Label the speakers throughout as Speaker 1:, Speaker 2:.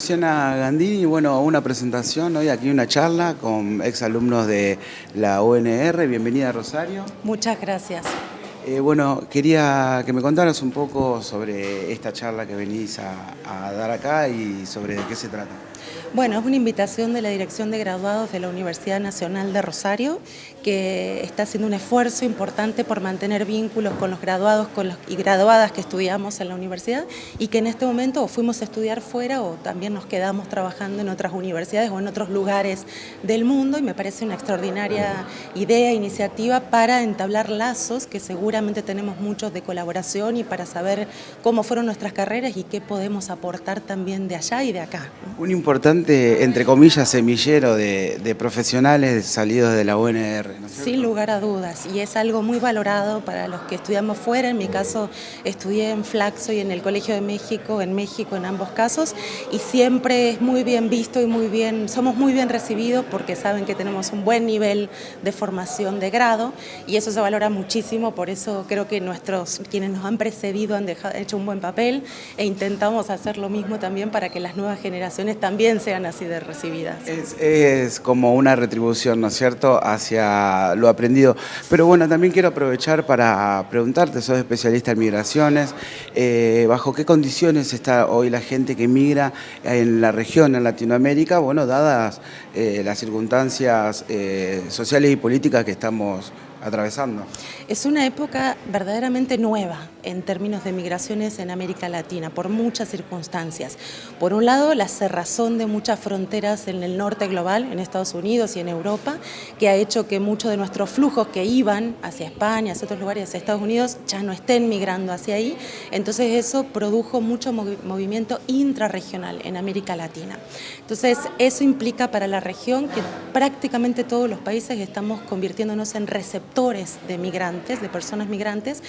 Speaker 1: Luciana Gandini, bueno, una presentación hoy, aquí una charla con exalumnos de la UNR. Bienvenida, Rosario.
Speaker 2: Muchas gracias.
Speaker 1: Bueno, quería que me contaras un poco sobre esta charla que venís a dar acá y sobre de qué se trata.
Speaker 2: Bueno, es una invitación de la Dirección de Graduados de la Universidad Nacional de Rosario, que está haciendo un esfuerzo importante por mantener vínculos con los graduados y graduadas que estudiamos en la universidad y que en este momento o fuimos a estudiar fuera o también nos quedamos trabajando en otras universidades o en otros lugares del mundo, y me parece una extraordinaria idea, iniciativa para entablar lazos que seguramente tenemos muchos de colaboración y para saber cómo fueron nuestras carreras y qué podemos aportar también de allá y de acá, ¿no?
Speaker 1: Un importante, entre comillas, semillero de profesionales salidos de la UNR, ¿no es cierto?
Speaker 2: Sin lugar a dudas, y es algo muy valorado para los que estudiamos fuera. En mi caso estudié en Flaxo y en el Colegio de México, en ambos casos, y siempre es muy bien visto y somos muy bien recibidos porque saben que tenemos un buen nivel de formación de grado y eso se valora muchísimo. Por eso creo que quienes nos han precedido han hecho un buen papel e intentamos hacer lo mismo también para que las nuevas generaciones también sean así de recibidas.
Speaker 1: Es como una retribución, ¿no es cierto?, hacia lo aprendido. Pero bueno, también quiero aprovechar para preguntarte, sos especialista en migraciones, ¿bajo qué condiciones está hoy la gente que migra en la región, en Latinoamérica? Bueno, dadas las circunstancias sociales y políticas que estamos atravesando.
Speaker 2: Es una época verdaderamente nueva en términos de migraciones en América Latina, por muchas circunstancias. Por un lado, la cerrazón de muchas fronteras en el norte global, en Estados Unidos y en Europa, que ha hecho que muchos de nuestros flujos que iban hacia España, hacia otros lugares, hacia Estados Unidos, ya no estén migrando hacia ahí. Entonces eso produjo mucho movimiento intrarregional en América Latina. Entonces eso implica para la región que prácticamente todos los países estamos convirtiéndonos en receptores de migrantes, de personas migrantes,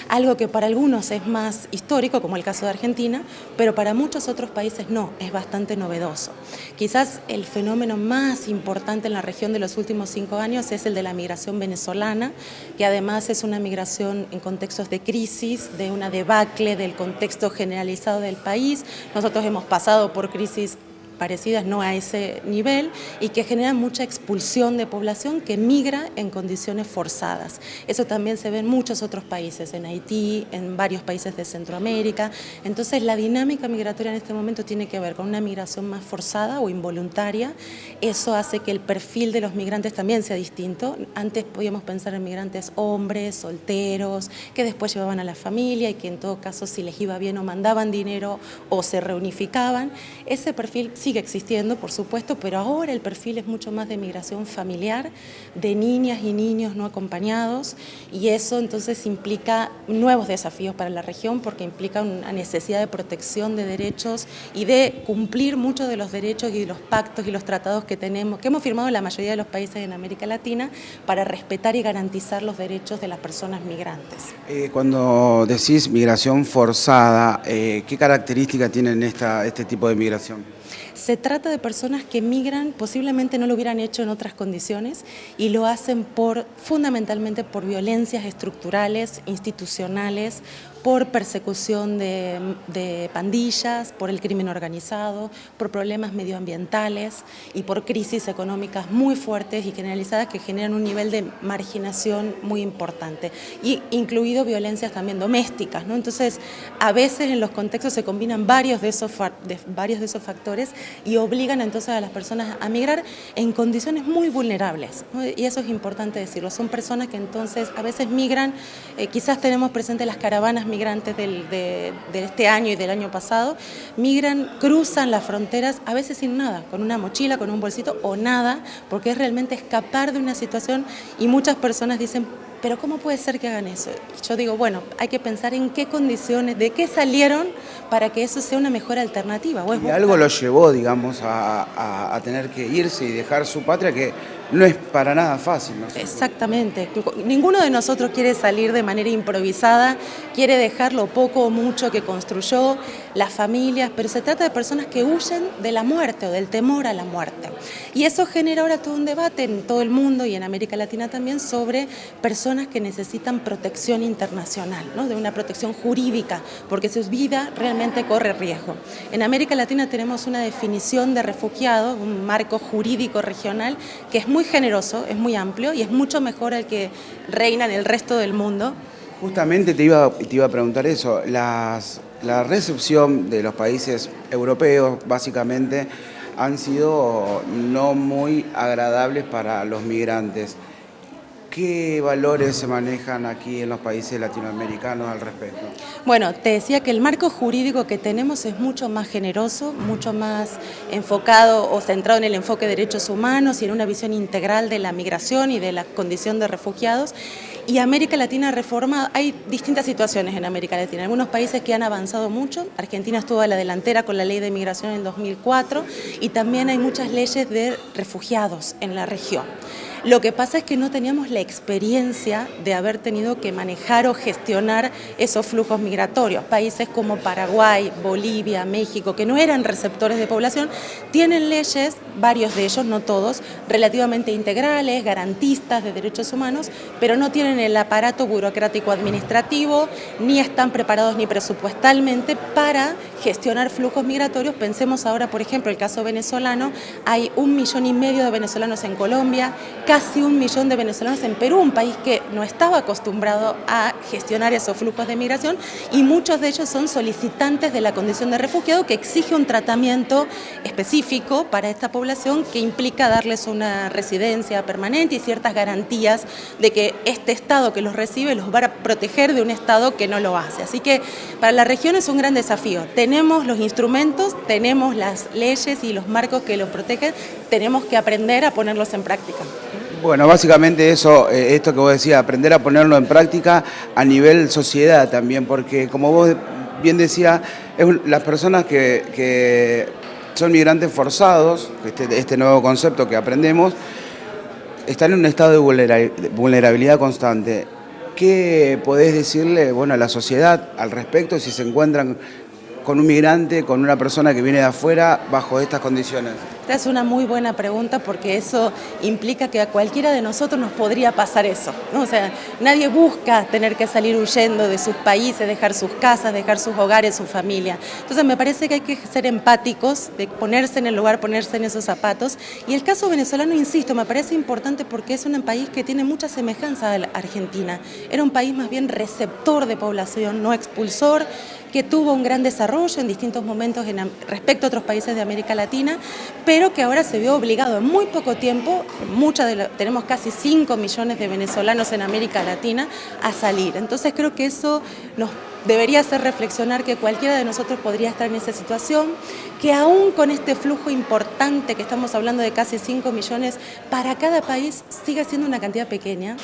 Speaker 2: algo que para algunos es más histórico, como el caso de Argentina, pero para muchos otros países no, es bastante novedoso. Quizás el fenómeno más importante en la región de los últimos 5 años es el de la migración venezolana, que además es una migración en contextos de crisis, de una debacle del contexto generalizado del país. Nosotros hemos pasado por crisis parecidas, no a ese nivel, y que generan mucha expulsión de población que migra en condiciones forzadas. Eso también se ve en muchos otros países, en Haití, en varios países de Centroamérica. Entonces la dinámica migratoria en este momento tiene que ver con una migración más forzada o involuntaria. Eso hace que el perfil de los migrantes también sea distinto. Antes podíamos pensar en migrantes hombres, solteros, que después llevaban a la familia y que en todo caso, si les iba bien, o mandaban dinero o se reunificaban. Ese perfil sigue existiendo, por supuesto, pero ahora el perfil es mucho más de migración familiar, de niñas y niños no acompañados, y eso entonces implica nuevos desafíos para la región porque implica una necesidad de protección de derechos y de cumplir muchos de los derechos y de los pactos y los tratados que hemos firmado la mayoría de los países en América Latina para respetar y garantizar los derechos de las personas migrantes.
Speaker 1: Cuando decís migración forzada, ¿qué características tienen este tipo de migración?
Speaker 2: Se trata de personas que migran, posiblemente no lo hubieran hecho en otras condiciones y lo hacen fundamentalmente por violencias estructurales, institucionales, por persecución de pandillas, por el crimen organizado, por problemas medioambientales y por crisis económicas muy fuertes y generalizadas que generan un nivel de marginación muy importante, y incluido violencias también domésticas, ¿no? Entonces, a veces en los contextos se combinan varios de esos factores y obligan entonces a las personas a migrar en condiciones muy vulnerables, ¿no? Y eso es importante decirlo. Son personas que entonces a veces migran, quizás tenemos presente las caravanas migrantes de este año y del año pasado, migran, cruzan las fronteras a veces sin nada, con una mochila, con un bolsito o nada, porque es realmente escapar de una situación, y muchas personas dicen, pero ¿cómo puede ser que hagan eso? Yo digo, bueno, hay que pensar en qué condiciones, de qué salieron para que eso sea una mejor alternativa.
Speaker 1: Y algo lo llevó, digamos, a tener que irse y dejar su patria, que no es para nada fácil, ¿no?
Speaker 2: Exactamente. Ninguno de nosotros quiere salir de manera improvisada, quiere dejar lo poco o mucho que construyó, las familias, pero se trata de personas que huyen de la muerte o del temor a la muerte. Y eso genera ahora todo un debate en todo el mundo y en América Latina también sobre personas que necesitan protección internacional, ¿no? De una protección jurídica, porque su vida realmente corre riesgo. En América Latina tenemos una definición de refugiado, un marco jurídico regional que es muy generoso, es muy amplio y es mucho mejor al que reina en el resto del mundo.
Speaker 1: Justamente te iba a preguntar eso, la recepción de los países europeos básicamente han sido no muy agradables para los migrantes. ¿Qué valores se manejan aquí en los países latinoamericanos al respecto?
Speaker 2: Bueno, te decía que el marco jurídico que tenemos es mucho más generoso, mucho más enfocado o centrado en el enfoque de derechos humanos y en una visión integral de la migración y de la condición de refugiados. Y América Latina reforma, hay distintas situaciones en América Latina. Algunos países que han avanzado mucho, Argentina estuvo a la delantera con la ley de migración en 2004 y también hay muchas leyes de refugiados en la región. Lo que pasa es que no teníamos la experiencia de haber tenido que manejar o gestionar esos flujos migratorios. Países como Paraguay, Bolivia, México, que no eran receptores de población, tienen leyes, varios de ellos, no todos, relativamente integrales, garantistas de derechos humanos, pero no tienen el aparato burocrático administrativo, ni están preparados ni presupuestalmente para gestionar flujos migratorios. Pensemos ahora, por ejemplo, el caso venezolano, hay 1,5 millones de venezolanos en Colombia, casi 1 millón de venezolanos en Perú, un país que no estaba acostumbrado a gestionar esos flujos de migración y muchos de ellos son solicitantes de la condición de refugiado que exige un tratamiento específico para esta población que implica darles una residencia permanente y ciertas garantías de que este Estado que los recibe los va a proteger de un Estado que no lo hace. Así que para la región es un gran desafío. Tenemos los instrumentos, tenemos las leyes y los marcos que los protegen, tenemos que aprender a ponerlos en práctica.
Speaker 1: Bueno, básicamente eso, esto que vos decías, aprender a ponerlo en práctica a nivel sociedad también, porque como vos bien decías, las personas que son migrantes forzados, este nuevo concepto que aprendemos, están en un estado de vulnerabilidad constante. ¿Qué podés decirle, bueno, a la sociedad al respecto si se encuentran con un migrante, con una persona que viene de afuera bajo estas condiciones?
Speaker 2: Esta es una muy buena pregunta porque eso implica que a cualquiera de nosotros nos podría pasar eso, ¿no? O sea, nadie busca tener que salir huyendo de sus países, dejar sus casas, dejar sus hogares, su familia. Entonces me parece que hay que ser empáticos, de ponerse en el lugar, ponerse en esos zapatos. Y el caso venezolano, insisto, me parece importante porque es un país que tiene mucha semejanza a la Argentina. Era un país más bien receptor de población, no expulsor, que tuvo un gran desarrollo en distintos momentos respecto a otros países de América Latina, pero que ahora se vio obligado en muy poco tiempo, tenemos casi 5 millones de venezolanos en América Latina, a salir. Entonces creo que eso nos debería hacer reflexionar que cualquiera de nosotros podría estar en esa situación, que aún con este flujo importante que estamos hablando de casi 5 millones, para cada país sigue siendo una cantidad pequeña.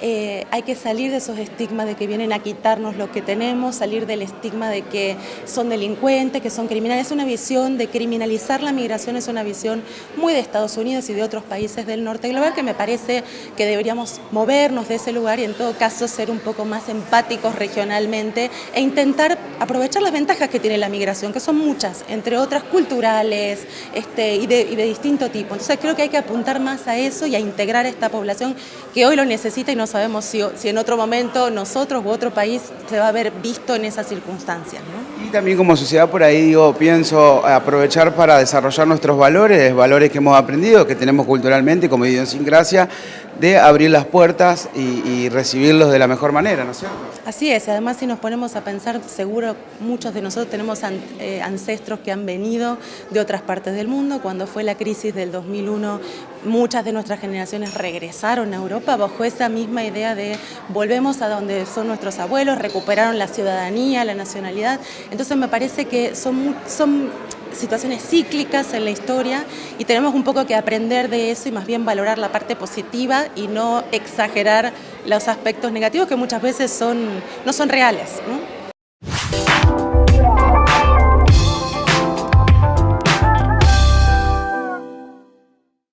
Speaker 2: Hay que salir de esos estigmas de que vienen a quitarnos lo que tenemos, salir del estigma de que son delincuentes, que son criminales. Es una visión de criminalizar la migración, es una visión muy de Estados Unidos y de otros países del norte global que me parece que deberíamos movernos de ese lugar y en todo caso ser un poco más empáticos regionalmente e intentar aprovechar las ventajas que tiene la migración, que son muchas, entre otras culturales y de distinto tipo. Entonces creo que hay que apuntar más a eso y a integrar a esta población que hoy lo necesita y no sabemos si en otro momento nosotros u otro país se va a ver visto en esas circunstancias, ¿no?
Speaker 1: Y también como sociedad por ahí pienso aprovechar para desarrollar nuestros valores que hemos aprendido, que tenemos culturalmente como idiosincrasia, de abrir las puertas y recibirlos de la mejor manera, ¿no es cierto?
Speaker 2: Así es, además si nos ponemos a pensar, seguro muchos de nosotros tenemos ancestros que han venido de otras partes del mundo. Cuando fue la crisis del 2001, muchas de nuestras generaciones regresaron a Europa bajo esa misma idea de volvemos a donde son nuestros abuelos, recuperaron la ciudadanía, la nacionalidad. Entonces me parece que son situaciones cíclicas en la historia y tenemos un poco que aprender de eso y más bien valorar la parte positiva y no exagerar los aspectos negativos que muchas veces no son reales, ¿no?